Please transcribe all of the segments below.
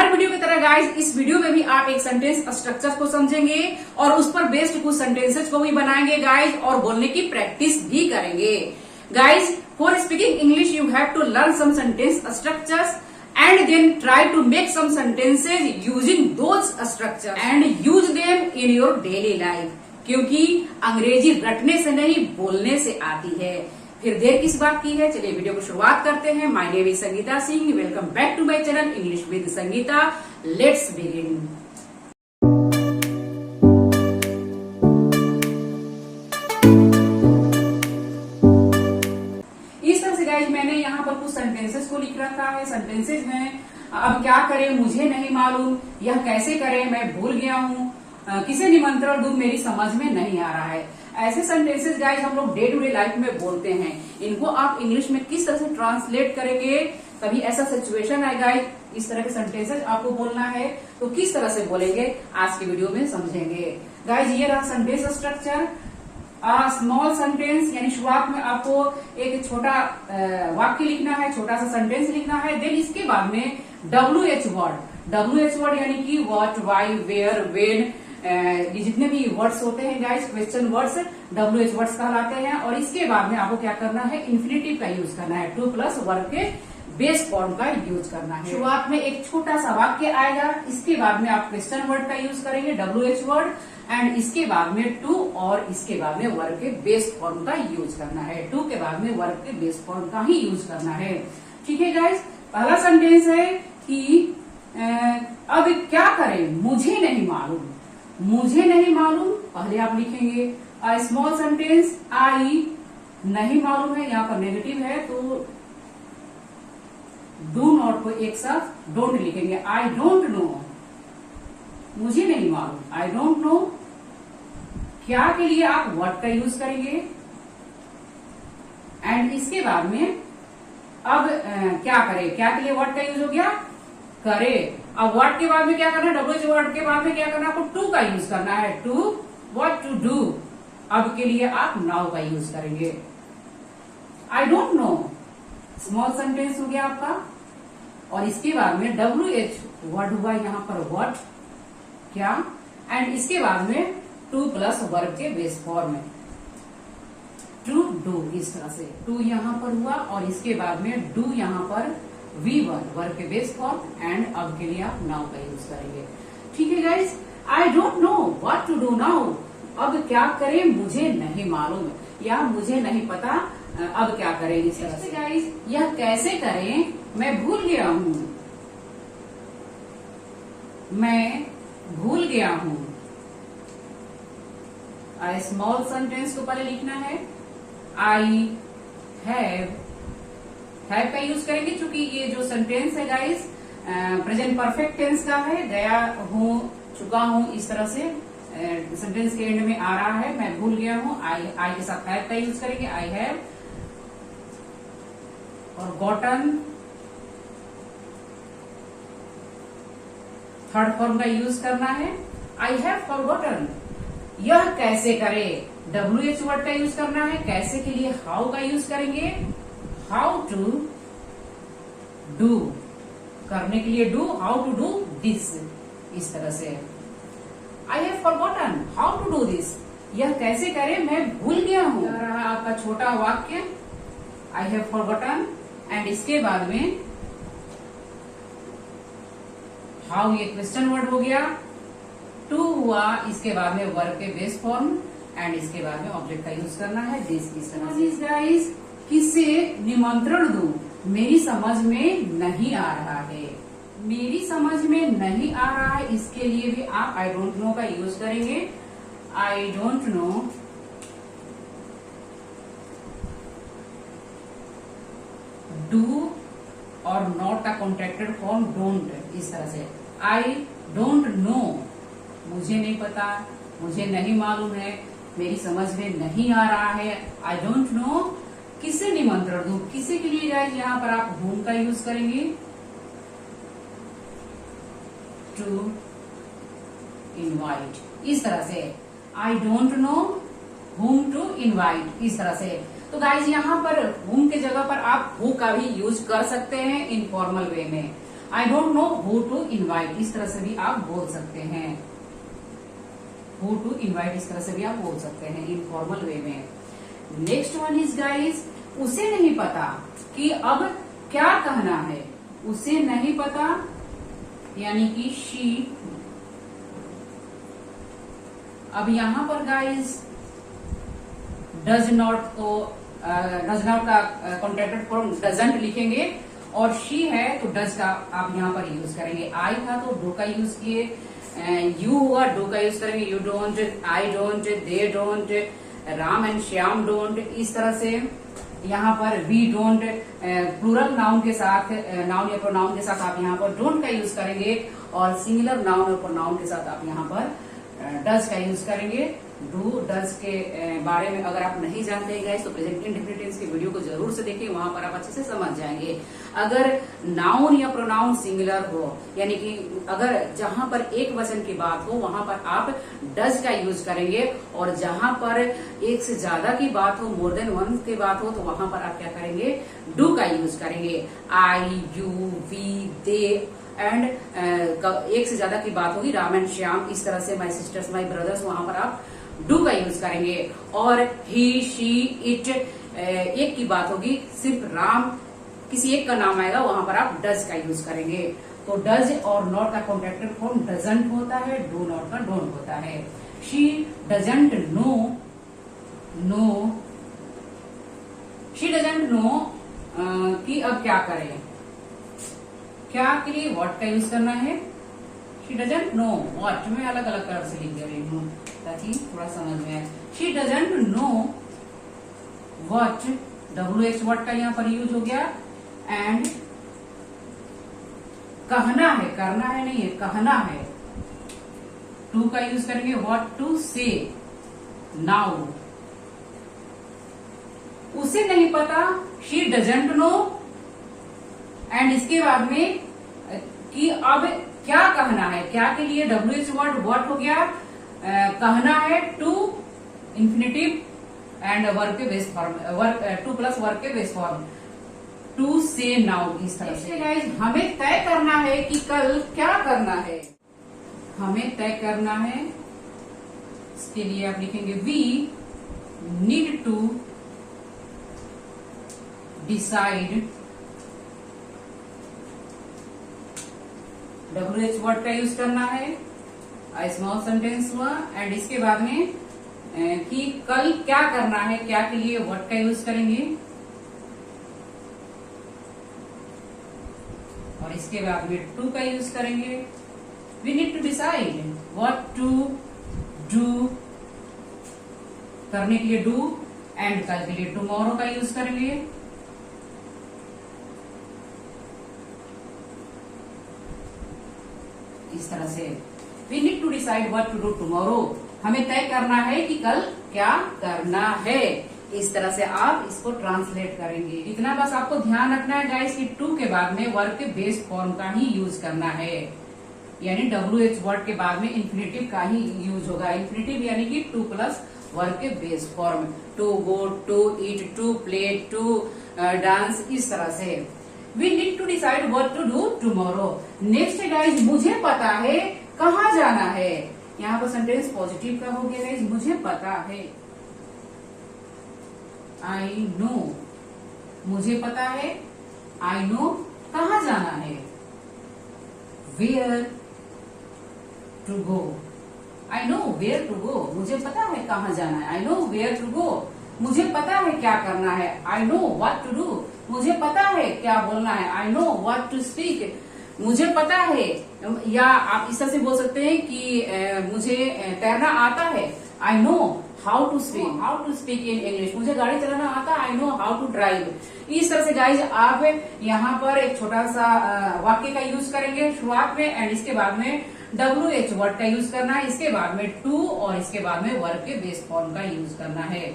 हर video की तरह guys इस वीडियो में भी आप एक सेंटेंस स्ट्रक्चर को समझेंगे और उस पर बेस्ड कुछ सेंटेंसेस को भी बनाएंगे गाइज और बोलने की प्रैक्टिस भी करेंगे। Guys for speaking English you have to learn some sentence structures and then try to make some sentences using those structures and use them in your daily life। क्योंकि अंग्रेजी रटने से नहीं बोलने से आती है। फिर देर किस बात की है, चलिए वीडियो को शुरुआत करते हैं। My name is Sangeeta Singh, welcome back to my channel English with Sangeeta. Let's begin. मैंने यहाँ पर कुछ सेंटेंसेस को लिख रखा है। सेंटेंसेस में अब क्या करें मुझे नहीं मालूम, यह कैसे करें मैं भूल गया हूँ, किसे निमंत्रण दूं मेरी समझ में नहीं आ रहा है। ऐसे सेंटेंसेस गाइस हम लोग डे टू डे लाइफ में बोलते हैं। इनको आप इंग्लिश में किस तरह से ट्रांसलेट करेंगे, कभी ऐसा सिचुएशन आएगा इस तरह के सेंटेंसेस आपको बोलना है तो किस तरह से बोलेंगे आज की वीडियो में समझेंगे। गाइस ये रहा सेंटेंस स्ट्रक्चर। स्मॉल सेंटेंस यानी शुरुआत में आपको एक छोटा वाक्य लिखना है, छोटा सा सेंटेंस लिखना है। देन इसके बाद में WH वर्ड यानी कि व्हाट, व्हाई, वेयर, व्हेन, ये जितने भी वर्ड्स होते हैं guys question words WH words कहलाते हैं। और इसके बाद में आपको क्या करना है, इन्फिनेटिव का यूज करना है, टू प्लस वर्ब के बेस फॉर्म का यूज करना है। शुरुआत में एक छोटा सा वाक्य आएगा, इसके बाद में आप क्वेश्चन वर्ड का यूज करेंगे WH वर्ड, एंड इसके बाद में टू और इसके बाद में वर्ब के बेस फॉर्म का यूज करना है। टू के बाद में वर्ब के बेस फॉर्म का ही यूज करना है। ठीक है गाइस, पहला सेंटेंस है कि अब क्या करें मुझे नहीं मालूम। मुझे नहीं मालूम पहले आप लिखेंगे स्मॉल सेंटेंस आई, नहीं मालूम है यहाँ पर नेगेटिव है तो डू नॉट को एक साथ डोंट लिखेंगे। आई डोंट नो, मुझे नहीं मालूम, आई डोंट नो। क्या के लिए आप व्हाट का यूज करेंगे एंड इसके बाद में अब क्या करें, क्या के लिए व्हाट का यूज हो गया, करे। अब व्हाट के बाद में क्या करना है, WH वर्ड के बाद में क्या करना है, आपको टू का यूज करना है। To what, to do. अब के लिए आप नाउ का यूज करेंगे। I don't know small sentence हो गया आपका और इसके बाद में WH वर्ड हुआ यहाँ पर व्हाट, क्या, एंड इसके बाद में टू प्लस वर्ब के बेस फॉर्म में टू डू। इस तरह से टू यहाँ पर हुआ और इसके बाद में डू यहाँ पर V1 वर्ब के बेस फॉर्म एंड अब के लिए आप नाउ का यूज करेंगे। ठीक है guys, I don't know what to do now. अब क्या करें मुझे नहीं मालूम या मुझे नहीं पता, अब क्या करें इस तरह से। गाइस यह कैसे करें मैं भूल गया हूँ, मैं भूल गया हूँ। स्मॉल सेंटेंस को पहले लिखना है। आई हैव का यूज करेंगे क्योंकि ये जो सेंटेंस है गाइस प्रेजेंट परफेक्ट टेंस का है। गया हूँ, चुका हूँ, इस तरह से सेंटेंस के एंड में आ रहा है। मैं भूल गया हूँ, आई के साथ हैव का यूज करेंगे। आई हैव और गॉटन थर्ड फॉर्म का यूज करना है। आई हैव फॉरगॉटन। यह कैसे करे, WH वर्ड का यूज करना है। कैसे के लिए हाउ का यूज करेंगे। हाउ टू डू, करने के लिए do, how to do this, इस तरह से। I have forgotten how to do this. यह कैसे करे मैं भूल गया हूँ। रहा आपका छोटा वाक्य आई हैव फॉरगॉटन एंड इसके बाद में हाउ, ये क्वेश्चन वर्ड हो गया। टू हुआ, इसके बाद में वर्ब के बेस फॉर्म एंड इसके बाद में ऑब्जेक्ट का यूज करना है दिस। इस तरह से गाइस किसे निमंत्रण दूं मेरी समझ में नहीं आ रहा है। मेरी समझ में नहीं आ रहा है, इसके लिए भी आप आई डोंट नो का यूज करेंगे। आई डोंट नो डू और नॉट का कॉन्ट्रैक्टेड फॉर्म डोंट, इस तरह से। आई डोंट नो, मुझे नहीं पता, मुझे नहीं मालूम है, मेरी समझ में नहीं आ रहा है। आई डोंट नो किसे निमंत्रण दूं, किसे के लिए गाइस यहाँ पर आप whom का यूज करेंगे। टू इनवाइट, इस तरह से। I don't know whom to invite, इस तरह से। तो गाइज यहाँ पर whom के जगह पर आप who का भी यूज कर सकते हैं इनफॉर्मल वे में। I don't know who to invite, इस तरह से भी आप बोल सकते हैं। हु टू इनवाइट इस तरह से भी आप बोल सकते हैं इनफॉर्मल वे में। नेक्स्ट वन इज गाइस, उसे नहीं पता कि अब क्या कहना है। उसे नहीं पता यानी कि शी। अब यहां पर गाइस डज नॉट का कॉन्ट्रैक्टेड फॉर्म डजंट लिखेंगे और शी है तो डज का आप यहां पर यूज करेंगे। आई था तो डू का यूज किए, यू हुआ डू का यूज करेंगे। You don't, I don't, they don't, Ram and Shyam don't. इस तरह से यहाँ पर वी डोंट प्लूरल नाउन के साथ, नाउन या प्रोनाउन के साथ आप यहाँ पर डोंट का यूज करेंगे और सिंगुलर नाउन और प्रोनाउन के साथ आप यहाँ पर डज का यूज करेंगे। डू डज के बारे में अगर आप नहीं जानते हैं गाइस तो प्रेजेंट इंडेफिनिट टेंस की वीडियो को जरूर से देखिए, वहां पर आप अच्छे से समझ जाएंगे। अगर नाउन या प्रोनाउन सिंगुलर हो यानी कि अगर जहां पर एक वचन की बात हो वहां पर आप डज का यूज करेंगे और जहां पर एक से ज्यादा की बात हो, मोर देन वन की बात हो, तो वहां पर आप क्या करेंगे, डू का यूज करेंगे। आई, यू, वी, दे एंड एक से ज्यादा की बात होगी, राम एंड श्याम, इस तरह से माई सिस्टर्स, माई ब्रदर्स, वहां पर आप डू का यूज करेंगे। और ही, शी, इट, एक की बात होगी, सिर्फ राम, किसी एक का नाम आएगा, वहां पर आप डज का यूज करेंगे। तो डज और नॉट का कॉन्ट्रैक्टेड फॉर्म डजंट होता है, डू नॉट का डोंट होता है। She doesn't know, no, she doesn't know कि अब क्या करें। क्या के लिए व्हाट का यूज करना है, शी डजंट नो व्हाट, मैं अलग अलग तरफ से लिख दे रही हूँ ताकि थोड़ा समझ में आए। She doesn't know what, WH what का यहाँ पर यूज हो गया। एंड कहना है, करना है नहीं है, कहना है, टू का यूज करेंगे, व्हाट टू से, नाउ। उसे नहीं पता, शी डजंट नो, एंड इसके बाद में कि अब क्या कहना है, क्या के लिए WH वर्ड व्हाट हो गया, कहना है, टू इंफिनिटिव एंड वर्ब के base form, verb to plus verb के बेस फॉर्म, टू से नाउ। इस तरह से गाइस हमें तय करना है कि कल क्या करना है, हमें तय करना है। इसके लिए आप लिखेंगे we need to decide, WH word का यूज करना है, स्मॉल सेंटेंस हुआ। एंड इसके बाद में कि कल क्या करना है, क्या के लिए व्हाट का यूज करेंगे और इसके बाद में टू का यूज करेंगे। We need to decide what to do, करने के लिए डू, एंड कल के लिए टुमारो का यूज करेंगे। इस तरह से we need to decide what to do tomorrow, हमें तय करना है कि कल क्या करना है। इस तरह से आप इसको ट्रांसलेट करेंगे। इतना बस आपको ध्यान रखना है गाइस कि टू के बाद में वर्ब के बेस फॉर्म का ही यूज करना है, यानी WH वर्ड के बाद में इंफिनिटिव का ही यूज होगा। इंफिनिटिव यानी कि टू प्लस वर्ब के base form, to go, to eat, to play, to dance, इस तरह से। We need to decide what to do tomorrow. Next guys, मुझे पता है कहाँ जाना है। यहाँ पर सेंटेंस पॉजिटिव का हो गया गाइज, मुझे पता है, आई नो, मुझे पता है, आई नो कहाँ जाना है, where to go, I know where to go, मुझे पता है कहाँ जाना है, I know where to go, मुझे पता है क्या करना है, I know what to do, मुझे पता है क्या बोलना है, I know what to speak, मुझे पता है। या आप इस तरह से बोल सकते हैं कि मुझे तैरना आता है, I know how to speak, how to speak in English, मुझे गाड़ी चलाना आता है, I know how to drive. इस तरह से गाइज आप यहाँ पर एक छोटा सा वाक्य का यूज करेंगे शुरुआत में, एंड इसके बाद में WH वर्ड का यूज करना है, इसके बाद में टू और इसके बाद में वर्ब के बेस फॉर्म का यूज करना है।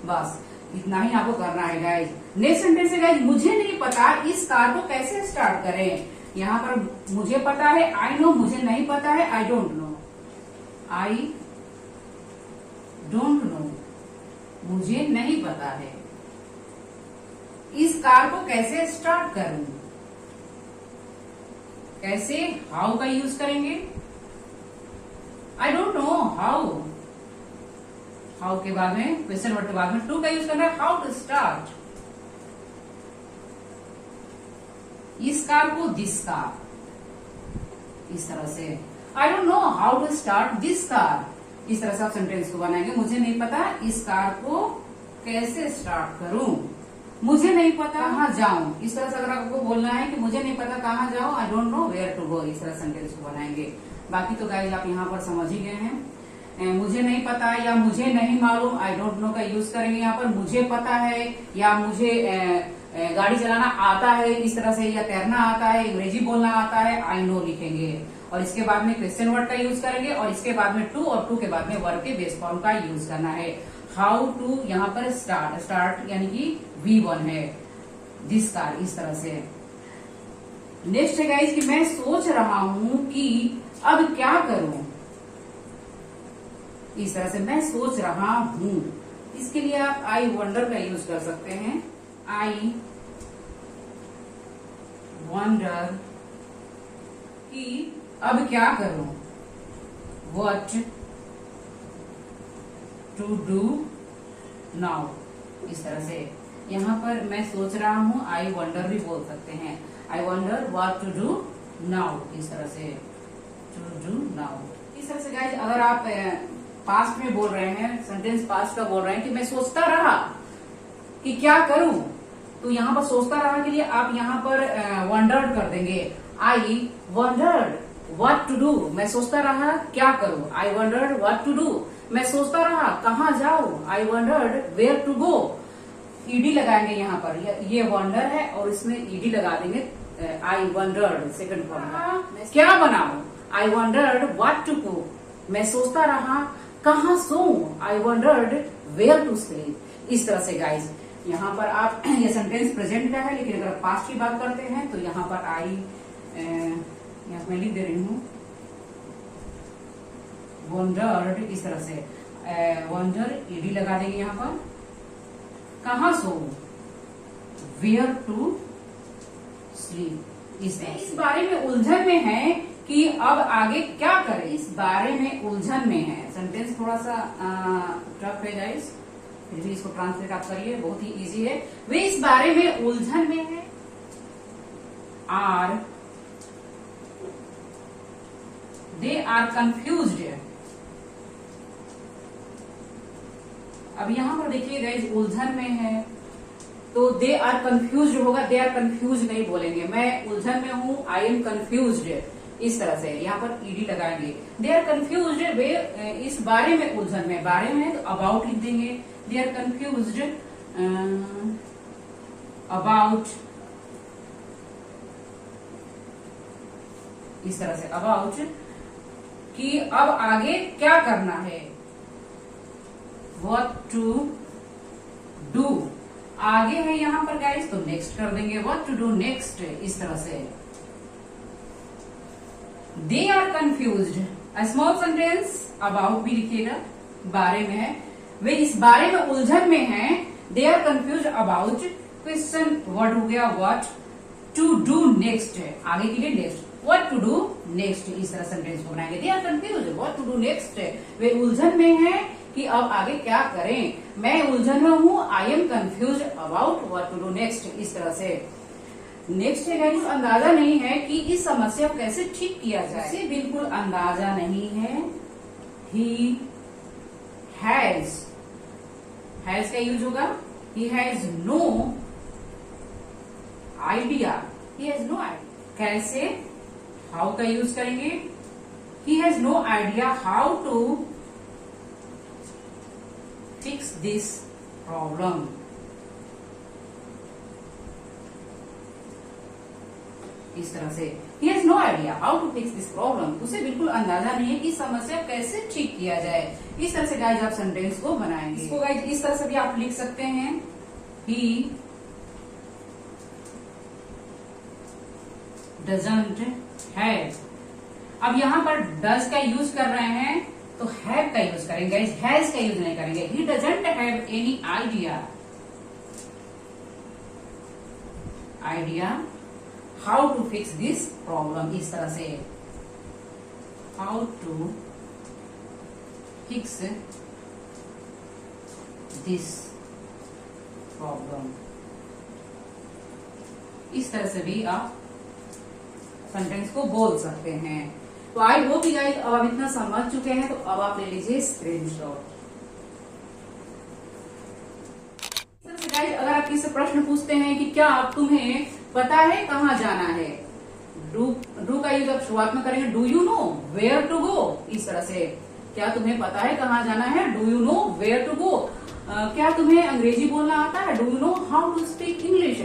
बस इतना ही आपको करना है गाइज। नेक्स्ट सेंटेंस है गाइज, मुझे नहीं पता इस कार को कैसे स्टार्ट करें। यहाँ पर मुझे पता है, आई नो, मुझे नहीं पता है, आई don't no, I don't no, मुझे नहीं पता है इस कार को कैसे स्टार्ट करूं। कैसे, हाउ का यूज करेंगे। I don't know how, how के बाद में क्वेश्चन वर्ड के बाद में टू का यूज करना है। हाउ टू स्टार्ट इस कार को दिस कार, इस तरह से। I don't know how to start this car, इस तरह से आप सेंटेंस को बनाएंगे। मुझे नहीं पता इस कार को कैसे स्टार्ट करूं, मुझे नहीं पता कहाँ जाऊं, इस तरह से अगर आपको बोलना है कि मुझे नहीं पता कहाँ जाऊं, I don't know where to go, इस तरह सेंटेंस को बनाएंगे। बाकी तो गाइस आप यहाँ पर समझ ही गए हैं। मुझे नहीं पता या मुझे नहीं मालूम, आई डोंट नो का यूज करेंगे यहाँ पर। मुझे पता है या मुझे गाड़ी चलाना आता है, इस तरह से, या तैरना आता है, अंग्रेजी बोलना आता है, आई नो लिखेंगे। और इसके बाद में क्वेश्चन वर्ड का यूज करेंगे और इसके बाद में टू, और टू के बाद में वर्ब के बेस फॉर्म का यूज करना है। हाउ टू यहाँ पर स्टार्ट, स्टार्ट यानी कि V1 है, दिस कार, इस तरह से। नेक्स्ट है गाइस कि मैं सोच रहा हूं कि अब क्या करूं, इस तरह से मैं सोच रहा हूं। इसके लिए आप आई वंडर का यूज कर सकते हैं। आई वंडर कि अब क्या करूं, व्हाट टू डू नाउ, इस तरह से। यहाँ पर मैं सोच रहा हूँ, आई वंडर भी बोल सकते हैं। I wonder what to do now, इस तरह से, टू डू नाउ। इस तरह से गाइस अगर आप पास्ट में बोल रहे हैं, सेंटेंस पास्ट का बोल रहे हैं कि मैं सोचता रहा कि क्या करूं, तो यहाँ पर सोचता रहा के लिए आप यहाँ पर वंडर्ड कर देंगे। I wondered what to do, मैं सोचता रहा क्या करूं। I wondered what to do, मैं सोचता रहा कहाँ जाऊं। I wondered where to go, ED लगाएंगे यहाँ पर, ये वंडर है और इसमें ईडी लगा देंगे। आई वंडर्ड सेकंड फॉर्म, क्या बनाऊं। I wondered what to cook, मैं सोचता रहा कहाँ सोऊं। I wondered where to sleep, इस तरह से गाइज यहाँ पर आप, ये सेंटेंस प्रेजेंट का है, लेकिन अगर पास्ट की बात करते हैं तो यहाँ पर आई, यहाँ मैं लिख दे रही हूँ वंडर्ड, इस तरह से वंडर ईडी लगा देंगे यहाँ पर। कहाँ सो, वेयर टू स्लीप, इस बारे में उलझन में है कि अब आगे क्या करें, इस बारे में उलझन में है। सेंटेंस थोड़ा सा टफ है गाइस, फिर भी इसको ट्रांसलेट आप करिए, बहुत ही इजी है। वे इस बारे में उलझन में है। Are, they are confused. अब यहाँ पर देखिए गाइस उलझन में है तो दे आर कंफ्यूज्ड होगा, दे आर कंफ्यूज नहीं बोलेंगे। मैं उलझन में हूँ, आई एम कंफ्यूज्ड, इस तरह से यहाँ पर ईडी लगाएंगे। दे आर कंफ्यूज्ड, वे इस बारे में उलझन में, बारे में है तो अबाउट लिख देंगे। दे आर कंफ्यूज्ड अबाउट, इस तरह से अबाउट कि अब आगे क्या करना है। What to do, आगे है यहाँ पर गाइस तो नेक्स्ट कर देंगे। What to do next, इस तरह से। They are confused, a small sentence, about भी लिखिएगा, बारे में है, वे इस बारे में उलझन में हैं। They are confused about, question word हो गया what to do next, आगे के लिए next. What to do next, इस तरह सेंटेंस को बनाएंगे। They are confused, what to do next, वे उलझन में हैं कि अब आगे क्या करें। मैं उलझन में हूँ, I am confuse about what to do next, इस तरह से। नेक्स्ट है गाइस, अंदाजा नहीं है कि इस समस्या को कैसे ठीक किया जाए। इसे बिल्कुल अंदाजा नहीं है। ही हैज का यूज होगा। He has no idea, he has no idea. कैसे, हाउ का यूज करेंगे। He has no idea how to fix this problem, इस तरह से। He has no idea how to fix this problem, उसे बिल्कुल अंदाजा नहीं है कि समस्या कैसे ठीक किया जाए। इस तरह से गाइज आप सेंटेंस को बनाएंगे। इसको गाइज इस तरह से भी आप लिख सकते हैं। He doesn't have, अब यहाँ पर does का यूज कर रहे हैं तो हैव का यूज करेंगे, हैज का यूज नहीं करेंगे। He doesn't have any idea how to fix this problem, इस तरह से how to fix this problem, इस तरह से भी आप सेंटेंस को बोल सकते हैं। तो आई होप कि गाइस अब आप इतना समझ चुके हैं, तो अब आप ले लीजिए स्क्रीनशॉट। गाइस अगर आप किसी प्रश्न पूछते हैं कि क्या आप तुम्हें पता है कहाँ जाना है, डू का यूज आप शुरुआत में करेंगे, do you know where to go, इस तरह से क्या तुम्हें पता है कहाँ जाना है, do you know where to go. क्या तुम्हें अंग्रेजी बोलना आता है, do you know how to speak English,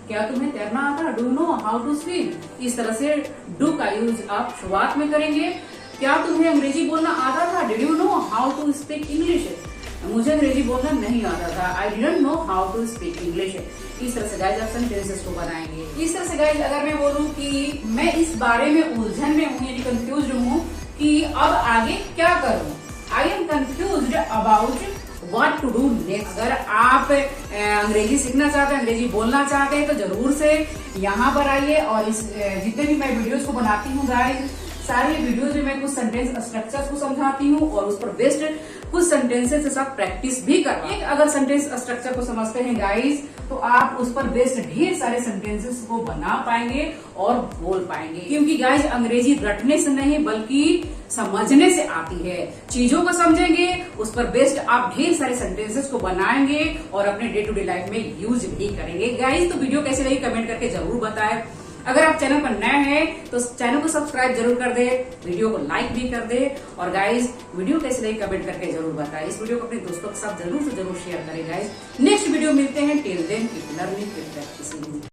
क्या तुम्हें तैरना आता है, do you know how to swim. इस तरह से डू का यूज आप शुरुआत में करेंगे। क्या तुम्हें अंग्रेजी बोलना आता था, did you know how to speak English, मुझे अंग्रेजी बोलना नहीं आता था, I didn't know how to speak English. इस तरह से गाइस आप सेंटेंसेस को बनाएंगे। इस तरह से गाइस अगर मैं बोलूं कि मैं इस बारे में उलझन में हूं यानी कंफ्यूज हूं कि अब आगे क्या करूं, I am confused about what to do next. अगर आप अंग्रेजी सीखना चाहते हैं, अंग्रेजी बोलना चाहते हैं, तो जरूर से यहाँ पर आइए और इस जितने भी मैं वीडियोस को बनाती हूँ गाइस, सारे वीडियोज में मैं कुछ सेंटेंस स्ट्रक्चर्स को समझाती हूँ और उस पर बेस्ड कुछ सेंटेंसेस के साथ प्रैक्टिस भी करती हूँ। अगर सेंटेंस स्ट्रक्चर को समझते हैं गाइस, तो आप उस पर बेस्ड ढेर सारे सेंटेंसेस को बना पाएंगे और बोल पाएंगे। क्योंकि गाइस अंग्रेजी रटने से नहीं बल्कि समझने से आती है। चीजों को समझेंगे, उस पर बेस्ड आप ढेर सारे सेंटेंसेस को बनाएंगे और अपने डे टू डे लाइफ में यूज भी करेंगे। गाइस तो वीडियो कैसी लगी कमेंट करके जरूर बताएं। अगर आप चैनल पर नए हैं तो चैनल को सब्सक्राइब जरूर कर दे, वीडियो को लाइक भी कर दे और गाइस वीडियो कैसी लगी कमेंट करके जरूर बताएं। इस वीडियो को अपने दोस्तों के साथ जरूर से जरूर शेयर करें गाइस। नेक्स्ट वीडियो मिलते हैं, till then keep learning keep practising.